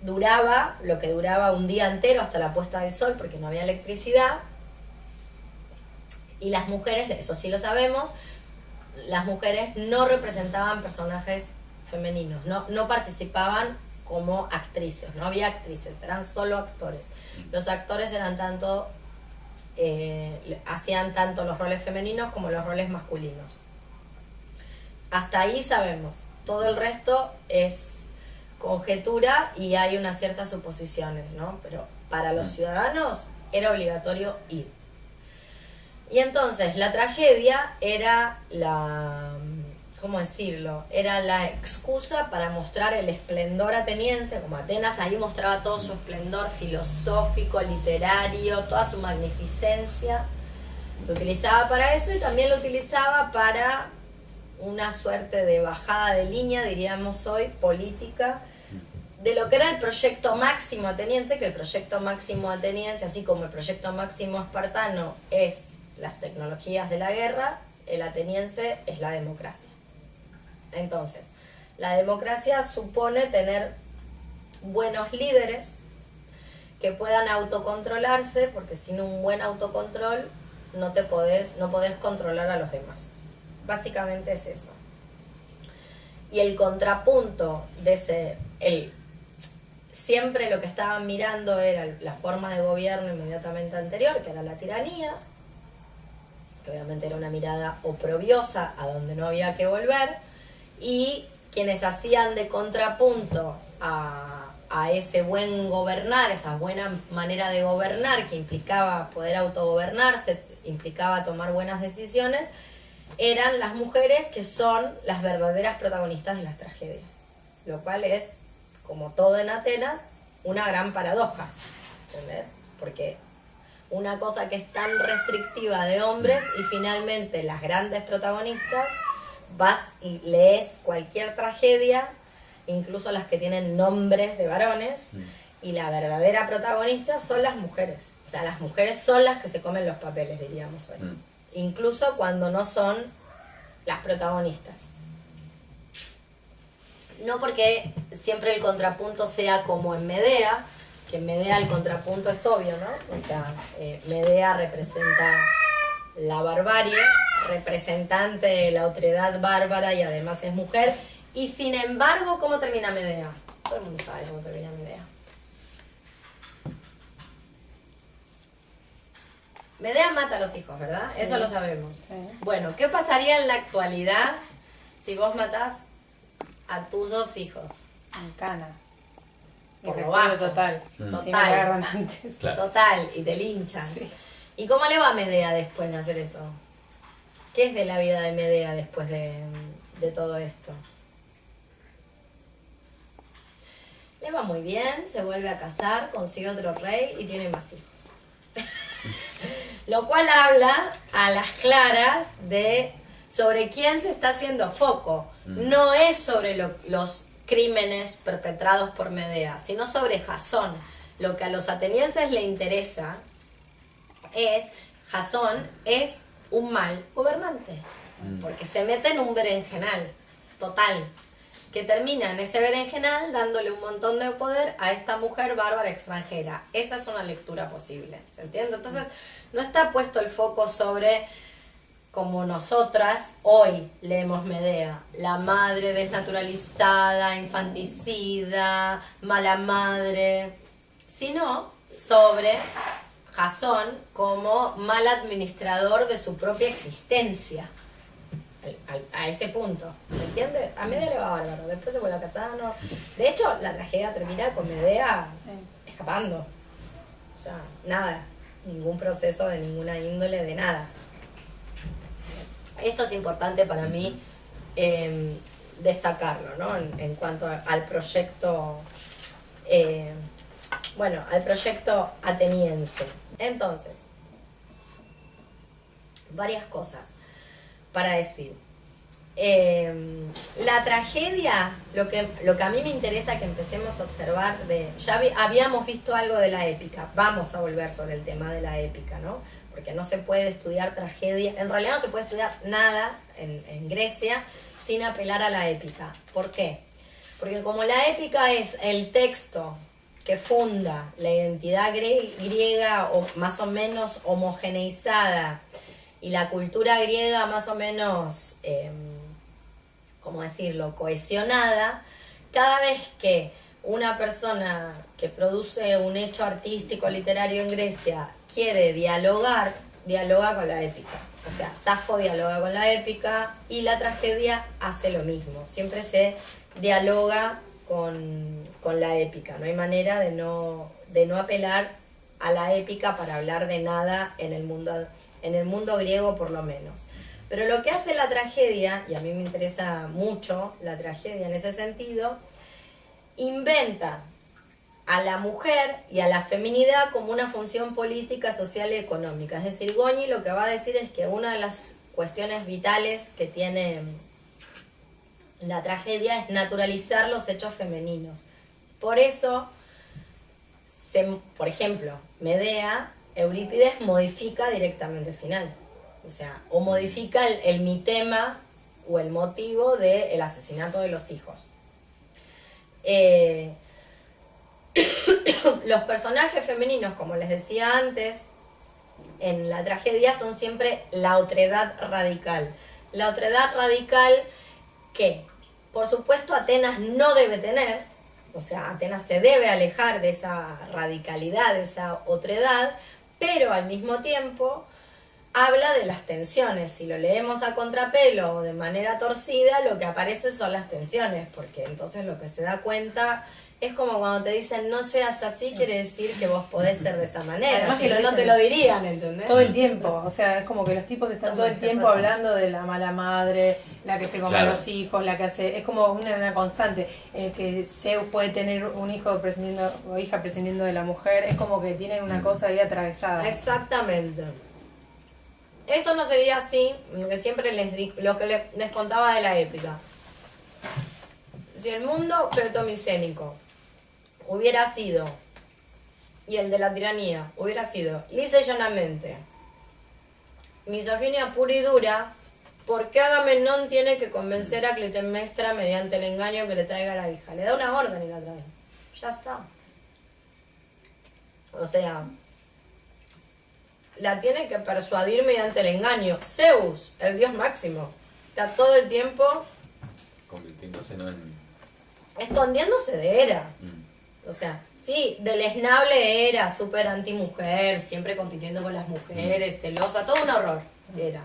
duraba lo que duraba un día entero hasta la puesta del sol, porque no había electricidad, y las mujeres, eso sí lo sabemos, las mujeres no representaban personajes femeninos, no participaban como actrices, no había actrices, eran solo actores. Los actores eran hacían tanto los roles femeninos como los roles masculinos. Hasta ahí sabemos, todo el resto es conjetura y hay unas ciertas suposiciones, ¿no? Pero para los ciudadanos era obligatorio ir. Y entonces la tragedia era ¿cómo decirlo? Era la excusa para mostrar el esplendor ateniense, como Atenas ahí mostraba todo su esplendor filosófico, literario, toda su magnificencia. Lo utilizaba para eso y también lo utilizaba para una suerte de bajada de línea, diríamos hoy, política, de lo que era el proyecto máximo ateniense, que el proyecto máximo ateniense, así como el proyecto máximo espartano es las tecnologías de la guerra, el ateniense es la democracia. Entonces, la democracia supone tener buenos líderes que puedan autocontrolarse, porque sin un buen autocontrol no podés controlar a los demás. Básicamente es eso. Y el contrapunto de siempre lo que estaban mirando era la forma de gobierno inmediatamente anterior, que era la tiranía, que obviamente era una mirada oprobiosa a donde no había que volver, y quienes hacían de contrapunto a ese buen gobernar, esa buena manera de gobernar que implicaba poder autogobernarse, implicaba tomar buenas decisiones, eran las mujeres, que son las verdaderas protagonistas de las tragedias. Lo cual es, como todo en Atenas, una gran paradoja, ¿entendés? Porque una cosa que es tan restrictiva de hombres y finalmente las grandes protagonistas, vas y lees cualquier tragedia, incluso las que tienen nombres de varones, y la verdadera protagonista son las mujeres. O sea, las mujeres son las que se comen los papeles, diríamos hoy. Incluso cuando no son las protagonistas. No porque siempre el contrapunto sea como en Medea, que en Medea el contrapunto es obvio, ¿no? O sea, Medea representa la barbarie, representante de la otredad bárbara y además es mujer. Y sin embargo, ¿cómo termina Medea? Todo el mundo sabe cómo termina Medea. Medea mata a los hijos, ¿verdad? Sí. Eso lo sabemos. Sí. Bueno, ¿qué pasaría en la actualidad si vos matás a tus 2 hijos? En cana. Por lo bajo. Total. Total. Antes. Claro. Total. Y te linchan. Sí. ¿Y cómo le va a Medea después de hacer eso? ¿Qué es de la vida de Medea después de todo esto? Le va muy bien, se vuelve a casar, consigue otro rey y tiene más hijos. Lo cual habla a las claras sobre quién se está haciendo foco. No es sobre los crímenes perpetrados por Medea, sino sobre Jasón. Lo que a los atenienses le interesa es, Jasón es un mal gobernante, porque se mete en un berenjenal total, que termina en ese berenjenal dándole un montón de poder a esta mujer bárbara extranjera. Esa es una lectura posible, ¿se entiende? Entonces, no está puesto el foco sobre, como nosotras hoy leemos Medea, la madre desnaturalizada, infanticida, mala madre, sino sobre Jasón como mal administrador de su propia existencia. A ese punto, ¿se entiende? A Medea le va bárbaro, después se vuelve a Catano. De hecho, la tragedia termina con Medea escapando. O sea, nada, ningún proceso de ninguna índole, de nada. Esto es importante para mí destacarlo, ¿no? En cuanto al proyecto, al proyecto ateniense. Entonces, varias cosas para decir. La tragedia, lo que a mí me interesa que empecemos a observar, habíamos visto algo de la épica, vamos a volver sobre el tema de la épica, ¿no? Porque no se puede estudiar tragedia, en realidad no se puede estudiar nada en Grecia sin apelar a la épica. ¿Por qué? Porque como la épica es el texto que funda la identidad griega o más o menos homogeneizada, y la cultura griega más o menos, ¿cómo decirlo?, cohesionada, cada vez que una persona que produce un hecho artístico, literario en Grecia quiere dialoga con la épica. O sea, Safo dialoga con la épica y la tragedia hace lo mismo. Siempre se dialoga con la épica. No hay manera de no apelar a la épica para hablar de nada en el mundo griego, por lo menos. Pero lo que hace la tragedia, y a mí me interesa mucho la tragedia en ese sentido, inventa a la mujer y a la feminidad como una función política, social y económica. Es decir, Goñi lo que va a decir es que una de las cuestiones vitales que tiene la tragedia es naturalizar los hechos femeninos. por eso, por ejemplo, Medea, Eurípides modifica directamente el final. O sea, o modifica el mitema o el motivo del asesinato de los hijos. Los personajes femeninos, como les decía antes, en la tragedia son siempre la otredad radical. La otredad radical que, por supuesto, Atenas no debe tener, o sea, Atenas se debe alejar de esa radicalidad, de esa otredad, pero al mismo tiempo habla de las tensiones. Si lo leemos a contrapelo o de manera torcida, lo que aparece son las tensiones, porque entonces lo que se da cuenta es como cuando te dicen no seas así, quiere decir que vos podés ser de esa manera. Además Si que no, no te lo dirían, ¿entendés? Todo el tiempo, o sea, es como que los tipos están todo el tiempo hablando de la mala madre, la que se come a los hijos, la que hace, es como una constante. Que Zeus puede tener un hijo prescindiendo o hija prescindiendo de la mujer, es como que tienen una cosa ahí atravesada. Exactamente. Eso no sería así, lo que siempre lo que les contaba de la épica. Si el mundo cretomicénico hubiera sido, y el de la tiranía hubiera sido lisa y llanamente misoginia pura y dura, ¿por qué Agamenón tiene que convencer a Clitemnestra mediante el engaño que le traiga a la hija? Le da una orden y la trae. Ya está. O sea, la tiene que persuadir mediante el engaño. Zeus, el dios máximo, está todo el tiempo convirtiéndose en... escondiéndose de Hera. O sea, sí, deleznable Hera, súper antimujer, siempre compitiendo con las mujeres, celosa, todo un horror Hera.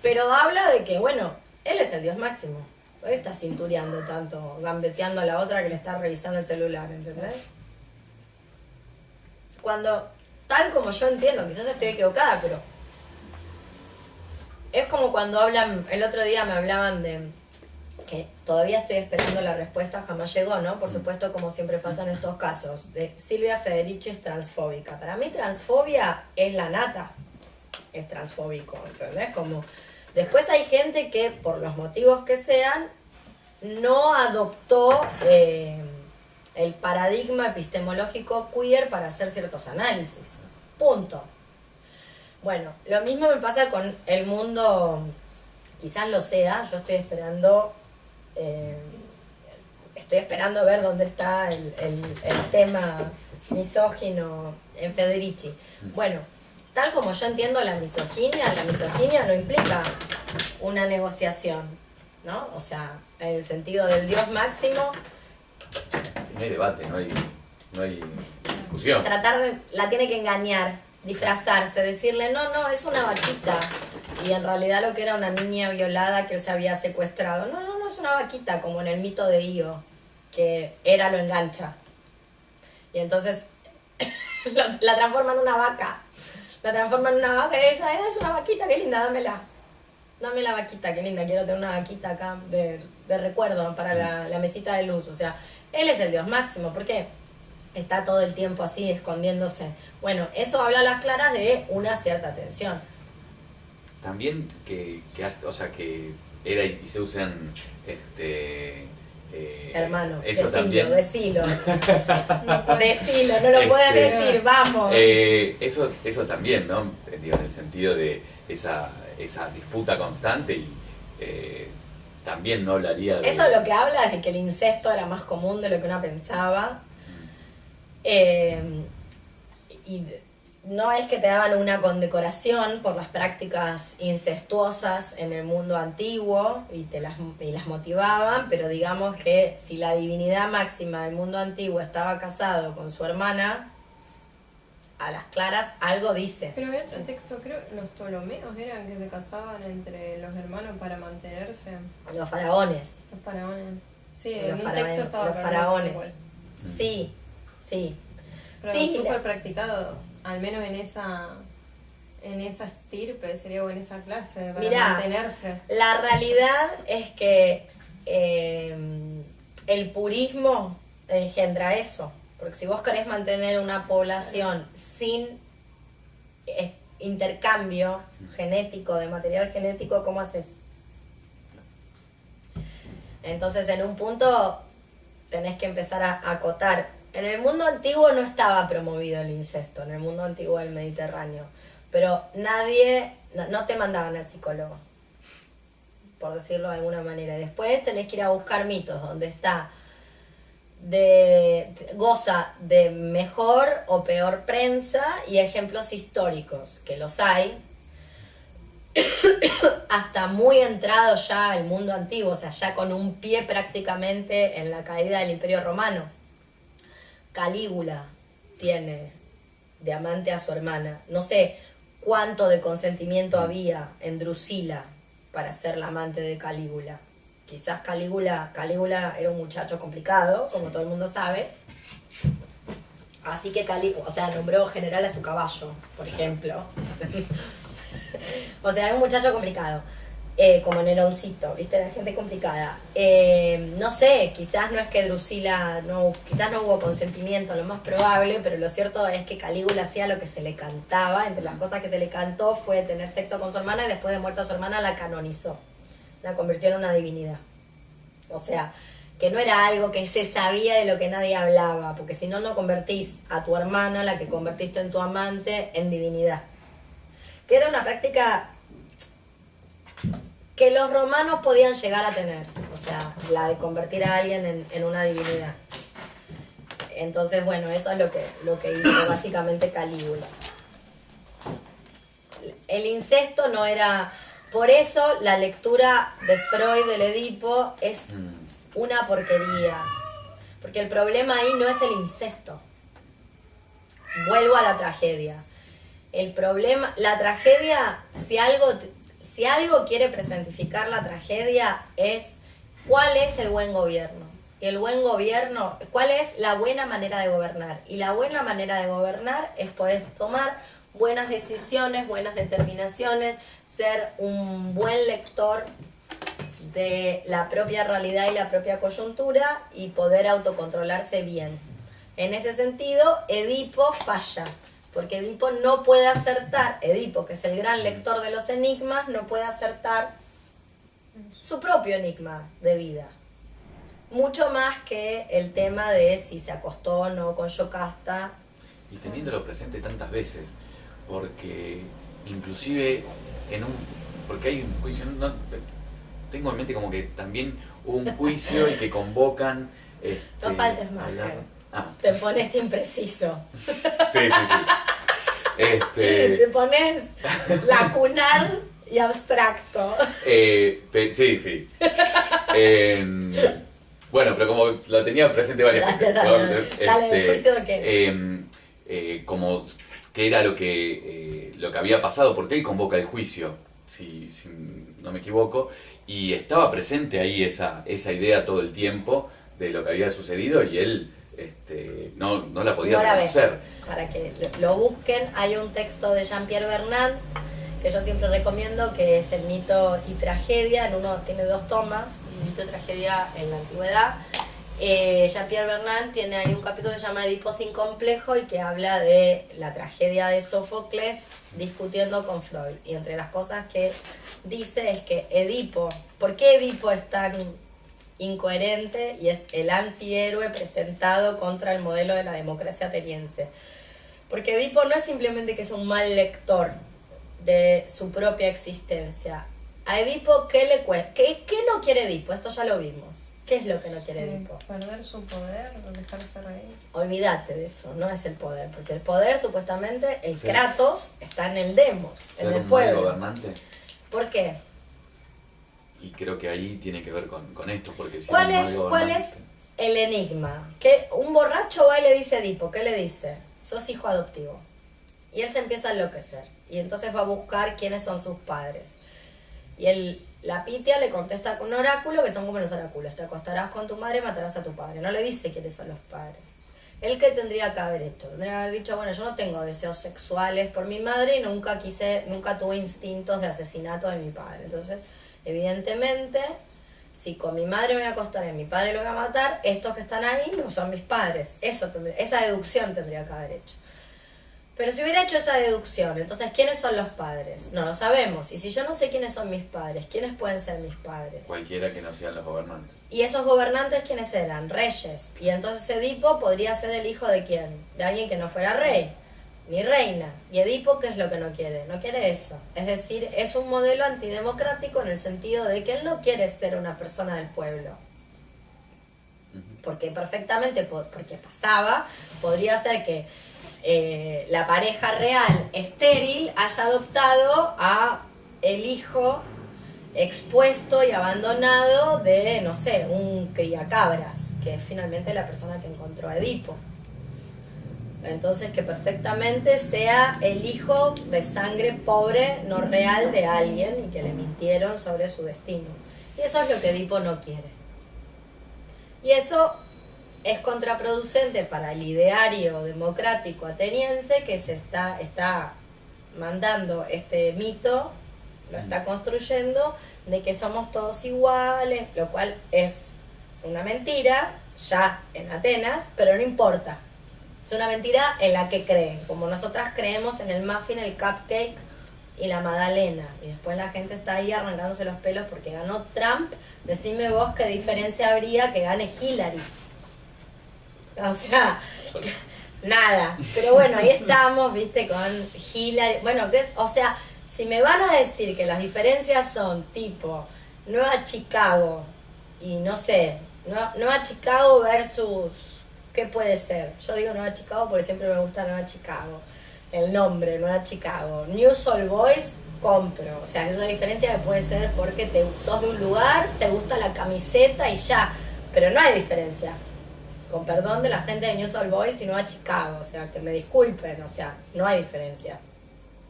Pero habla de que, bueno, él es el dios máximo. Hoy está cintureando tanto, gambeteando a la otra que le está revisando el celular, ¿entendés? Cuando, tal como yo entiendo, quizás estoy equivocada, pero es como cuando hablan, el otro día me hablaban de que todavía estoy esperando la respuesta, jamás llegó, ¿no? Por supuesto, como siempre pasa en estos casos, de Silvia Federici es transfóbica. Para mí transfobia es la nata, es transfóbico, ¿entendés? Como, después hay gente que, por los motivos que sean, no adoptó el paradigma epistemológico queer para hacer ciertos análisis. Punto. Bueno, lo mismo me pasa con el mundo, quizás lo sea, yo estoy esperando ver dónde está el tema misógino en Federici. Bueno, tal como yo entiendo la misoginia no implica una negociación, ¿no? O sea, en el sentido del dios máximo, no hay debate, no hay discusión. la tiene que engañar, disfrazarse, decirle, no, es una vaquita. Y en realidad lo que era una niña violada que él se había secuestrado. No, es una vaquita, como en el mito de Io, que Hera lo engancha. Y entonces la transforma en una vaca. La transforma en una vaca y esa es una vaquita, qué linda, dámela. Dame la vaquita, qué linda, quiero tener una vaquita acá de recuerdo para la mesita de luz. O sea, él es el dios máximo, porque está todo el tiempo así, escondiéndose. Bueno, eso habla a las claras de una cierta tensión. También que Hera y Zeus sean hermanos, eso también. decilo, no lo puedes decir, vamos. Eso también, ¿no? Digo, en el sentido de esa disputa constante y también no hablaría de... Eso lo que habla es de que el incesto era más común de lo que uno pensaba. Y no es que te daban una condecoración por las prácticas incestuosas en el mundo antiguo y las motivaban, pero digamos que si la divinidad máxima del mundo antiguo estaba casado con su hermana, a las claras algo dice. Pero en ese texto, creo, los Ptolomeos eran que se casaban entre los hermanos para mantenerse. Los faraones. Los faraones. Sí, Los en un texto estaba los faraones. igual. Sí. Pero Sí, súper practicado, al menos en esa estirpe, sería, o en esa clase, para mantenerse. La realidad es que el purismo engendra eso. Porque si vos querés mantener una población sin intercambio genético, de material genético, ¿cómo haces? Entonces, en un punto tenés que empezar a acotar. En el mundo antiguo no estaba promovido el incesto, en el mundo antiguo del Mediterráneo, pero no te mandaban al psicólogo, por decirlo de alguna manera. Después tenés que ir a buscar mitos donde está goza de mejor o peor prensa y ejemplos históricos, que los hay, hasta muy entrado ya el mundo antiguo, o sea, ya con un pie prácticamente en la caída del Imperio Romano. Calígula tiene de amante a su hermana. No sé cuánto de consentimiento había en Drusila para ser la amante de Calígula. Quizás Calígula era un muchacho complicado, como todo el mundo sabe. Así que nombró general a su caballo, por ejemplo. O sea, era un muchacho complicado. Como Neroncito, ¿viste? La gente complicada. No sé, quizás no es que Drusila, quizás no hubo consentimiento, lo más probable, pero lo cierto es que Calígula hacía lo que se le cantaba. Entre las cosas que se le cantó fue tener sexo con su hermana y después de muerta su hermana la canonizó. La convirtió en una divinidad. O sea, que no era algo que se sabía de lo que nadie hablaba, porque si no, no convertís a tu hermana, la que convertiste en tu amante, en divinidad. Que era una práctica que los romanos podían llegar a tener, o sea, la de convertir a alguien en una divinidad. Entonces, bueno, eso es lo que hizo básicamente Calígula. El incesto no era... Por eso la lectura de Freud del Edipo es una porquería. Porque el problema ahí no es el incesto. Vuelvo a la tragedia. El problema, la tragedia, si algo quiere presentificar la tragedia es cuál es el buen gobierno. Y el buen gobierno, cuál es la buena manera de gobernar. Y la buena manera de gobernar es poder tomar buenas decisiones, buenas determinaciones, ser un buen lector de la propia realidad y la propia coyuntura y poder autocontrolarse bien. En ese sentido, Edipo falla, porque Edipo no puede acertar, Edipo, que es el gran lector de los enigmas, no puede acertar su propio enigma de vida. Mucho más que el tema de si se acostó o no con Yocasta. Y teniéndolo presente tantas veces, porque inclusive porque hay un juicio, tengo en mente como que también hubo un juicio y que convocan... no faltes más, te pones impreciso. Sí. Te pones lacunar y abstracto. Sí. Bueno, pero como lo tenía presente varias veces. Dale, ¿el juicio de qué? Como que era lo que había pasado, porque él convoca el juicio, si no me equivoco, y estaba presente ahí esa idea todo el tiempo de lo que había sucedido y él no la podía reconocer. Para que lo busquen, hay un texto de Jean-Pierre Vernant que yo siempre recomiendo, que es el mito y tragedia. En uno tiene 2 tomas, mito y tragedia en la antigüedad. Jean-Pierre Vernant tiene ahí un capítulo que se llama Edipo sin complejo y que habla de la tragedia de Sófocles discutiendo con Freud. Y entre las cosas que dice es que Edipo, ¿por qué Edipo es tan incoherente y es el antihéroe presentado contra el modelo de la democracia ateniense? Porque Edipo no es simplemente que es un mal lector de su propia existencia. A Edipo, ¿qué le cuesta? ¿Qué no quiere Edipo? Esto ya lo vimos. ¿Qué es lo que no quiere Edipo? Perder su poder, dejarse reír. Olvídate de eso, no es el poder, porque el poder supuestamente, el Kratos, está en el demos, en el pueblo. Gobernante. ¿Por qué? Y creo que ahí tiene que ver con esto, porque si ¿Cuál es el enigma? Que un borracho va y le dice a Edipo, ¿qué le dice? Sos hijo adoptivo. Y él se empieza a enloquecer, y entonces va a buscar quiénes son sus padres. Y la Pitia le contesta con un oráculo, que son como los oráculos: te acostarás con tu madre y matarás a tu padre. No le dice quiénes son los padres. ¿Él qué tendría que haber hecho? Tendría que haber dicho, bueno, yo no tengo deseos sexuales por mi madre y nunca tuve instintos de asesinato de mi padre. Entonces, evidentemente, si con mi madre me voy a acostar y a mi padre lo voy a matar, estos que están ahí no son mis padres. Esa deducción tendría que haber hecho. Pero si hubiera hecho esa deducción, entonces, ¿quiénes son los padres? No lo sabemos. Y si yo no sé quiénes son mis padres, ¿quiénes pueden ser mis padres? Cualquiera que no sean los gobernantes. Y esos gobernantes, ¿quiénes eran? Reyes. Y entonces Edipo podría ser el hijo de quién? De alguien que no fuera rey, ni reina. Y Edipo, ¿qué es lo que no quiere? No quiere eso. Es decir, es un modelo antidemocrático en el sentido de que él no quiere ser una persona del pueblo. Porque perfectamente, porque pasaba, podría ser que la pareja real estéril haya adoptado a el hijo expuesto y abandonado de, no sé, un criacabras, que es finalmente la persona que encontró a Edipo. Entonces que perfectamente sea el hijo de sangre pobre, no real, de alguien y que le mintieron sobre su destino. Y eso es lo que Edipo no quiere. Y eso es contraproducente para el ideario democrático ateniense que se está mandando este mito, lo está construyendo, de que somos todos iguales, lo cual es una mentira, ya en Atenas, pero no importa. Es una mentira en la que creen, como nosotras creemos en el muffin, el cupcake y la magdalena. Y después la gente está ahí arrancándose los pelos porque ganó Trump. Decime vos qué diferencia habría que gane Hillary. O sea, nada. Pero bueno, ahí estamos, viste, con Hillary. Bueno, o sea, si me van a decir que las diferencias son tipo Nueva Chicago y no sé, Nueva Chicago versus, ¿qué puede ser? Yo digo Nueva Chicago porque siempre me gusta Nueva Chicago. El nombre, Nueva Chicago. News All Boys, compro. O sea, es una diferencia que puede ser porque sos de un lugar, te gusta la camiseta y ya. Pero no hay diferencia. Con perdón de la gente de News All Boys y Nueva Chicago. O sea, que me disculpen. O sea, no hay diferencia.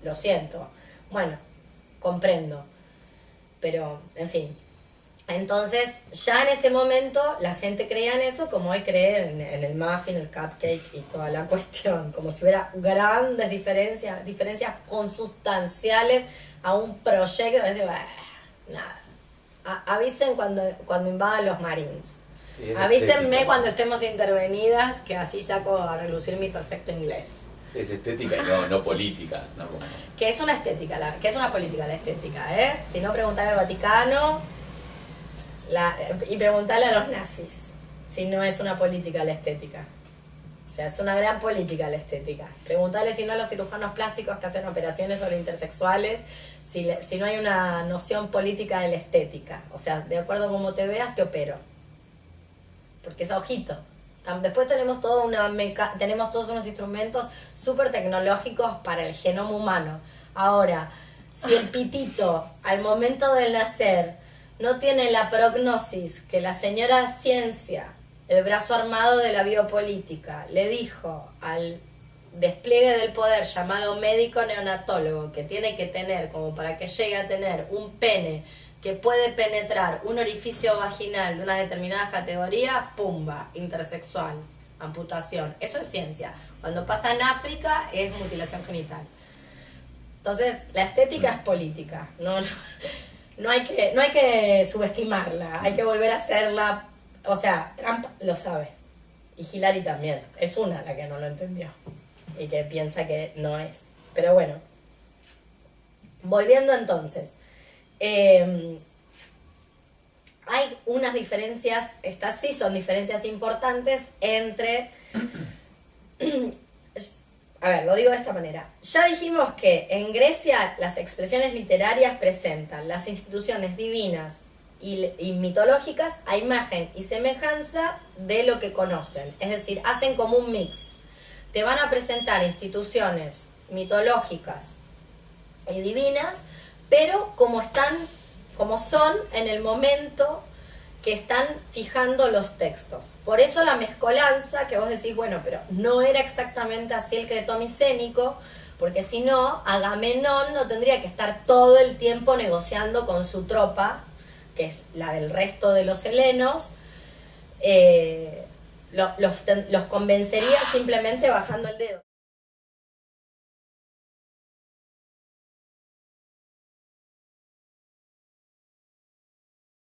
Lo siento. Bueno, comprendo. Pero, en fin. Entonces, ya en ese momento la gente creía en eso como hoy cree en el muffin, el cupcake y toda la cuestión. Como si hubiera grandes diferencias consustanciales a un proyecto. Nada. Avisen cuando invadan los Marines. Sí, avísenme cuando estemos intervenidas, que así saco a relucir mi perfecto inglés. Es estética y no política. No como... Que es una estética, que es una política la estética, ¿eh? Si no, preguntarle al Vaticano y preguntarle a los nazis si no es una política la estética. O sea, es una gran política la estética. Preguntarle si no a los cirujanos plásticos que hacen operaciones sobre intersexuales, si no hay una noción política de la estética. O sea, de acuerdo a cómo te veas, te opero. Porque es a ojito. Después tenemos todos unos instrumentos súper tecnológicos para el genoma humano. Ahora, si el pitito al momento del nacer no tiene la prognosis que la señora ciencia, el brazo armado de la biopolítica, le dijo al despliegue del poder llamado médico neonatólogo que tiene que tener como para que llegue a tener un pene que puede penetrar un orificio vaginal de una determinada categoría, pumba, intersexual, amputación. Eso es ciencia. Cuando pasa en África es mutilación genital. Entonces, la estética es política. No hay que subestimarla, hay que volver a hacerla. O sea, Trump lo sabe. Y Hillary también. Es una la que no lo entendió. Y que piensa que no es. Pero bueno. Volviendo entonces. Hay unas diferencias, estas sí son diferencias importantes entre... A ver, lo digo de esta manera. Ya dijimos que en Grecia las expresiones literarias presentan las instituciones divinas y mitológicas a imagen y semejanza de lo que conocen. Es decir, hacen como un mix. Te van a presentar instituciones mitológicas y divinas, pero como son en el momento que están fijando los textos. Por eso la mezcolanza, que vos decís, bueno, pero no era exactamente así el creto micénico, porque si no, Agamenón no tendría que estar todo el tiempo negociando con su tropa, que es la del resto de los helenos, los convencería simplemente bajando el dedo.